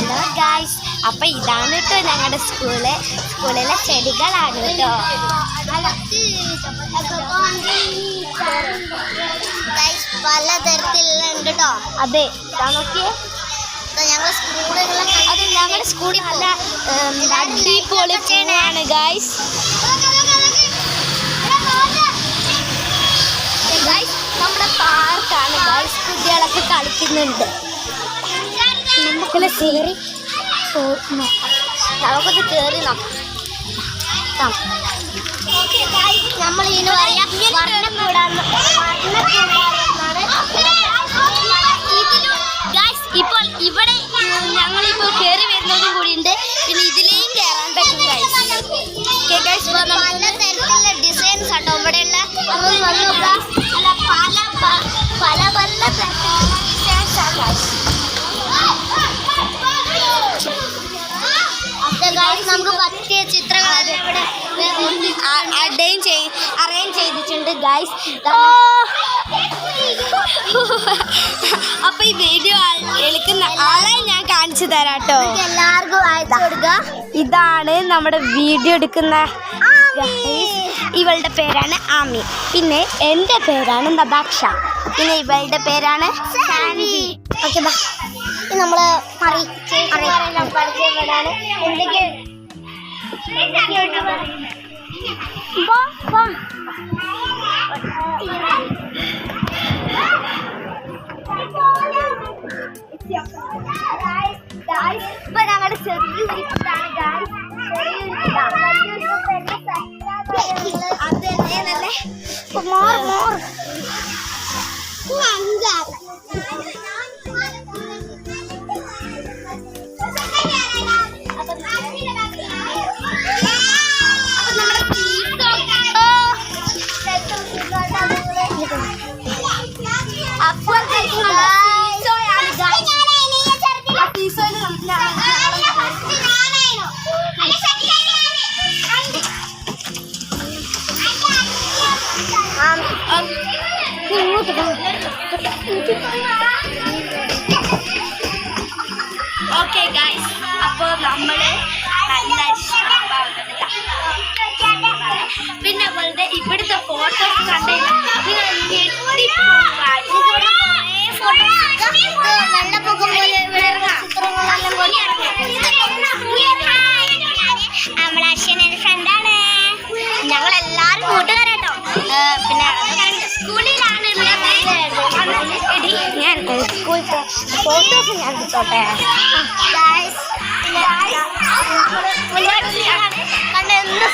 Hello guys, അപ്പൊ ഇതാണ് കേട്ടോ ഞങ്ങളുടെ സ്കൂളിലെ ചെടികളാണ് കേട്ടോ. പലതരത്തിലുള്ള ഉണ്ട് കേട്ടോ. അതെ, നോക്കിയേ, ഞങ്ങളുടെ സ്കൂളിൽ നല്ല അടിപൊളി പൂവാണ് ഗായ്സ്. നമ്മുടെ പാർക്കാണ് ഗായ്സ്, കുട്ടികളൊക്കെ കളിക്കുന്നുണ്ട്. നമുക്കൊന്ന് കയറി നമുക്കൊന്ന് കയറി നോക്കാം. നമ്മൾ ഇതിന് പറയാം വർണ്ണക്കൂടാന്ന്. ഇപ്പോൾ ഇവിടെ ഞങ്ങളിപ്പോൾ കയറി വരുന്നതും കൂടിയുണ്ട്. പിന്നെ ഇതിലേയും കയറാൻ പറ്റും ഗൈസ്. പലതരത്തിലുള്ള ഡിസൈൻസ് ആട്ടോ ഇവിടെയുള്ള. അതൊന്ന് വന്നു നോക്കാം. പല ഡിസൈൻസ് ആണ് ഗൈസ്. നമുക്ക് പറ്റിയ ചിത്രങ്ങൾ ഇവിടെ അറേഞ്ച് ചെയ്തിട്ടുണ്ട് ഗൈസ്. അപ്പൊ ഈ വീഡിയോ എടുക്കുന്ന ആളെ ഞാൻ കാണിച്ചു തരാട്ടോ. എല്ലാവർക്കും അയച്ചു കൊടുക്കുക. ഇതാണ് നമ്മുടെ വീഡിയോ എടുക്കുന്ന ഇവളുടെ പേരാണ് ആമി. പിന്നെ എൻ്റെ പേരാണ് നദാക്ഷ. പിന്നെ ഇവളുടെ പേരാണ് സാൻവി. ഓക്കെ, നമ്മള് പരിചയപ്പെടാണ്. എന്തൊക്കെ ഇപ്പൊ ഞങ്ങളുടെ ചെറിയൊരു അതല്ലേ ഓക്കെ ഗൈസ്, അപ്പോൾ നമ്മള് നല്ല പിന്നെ വെറുതെ ഇവിടുത്തെ ഫോട്ടോസ് കണ്ടില്ല നിങ്ങൾ ഞെട്ടിപ്പോവാൻ. നമ്മളെ അശ്വനൊരു ഫ്രണ്ടാണ്. ഞങ്ങളെല്ലാരും കൂട്ടുകാരാട്ടോ. പിന്നെ സ്കൂളിലാണ് ഞാൻ സ്കൂൾ ഫോട്ടോസ് ഞാൻ എടുത്തോട്ടെ. കണ്ട എന്ത്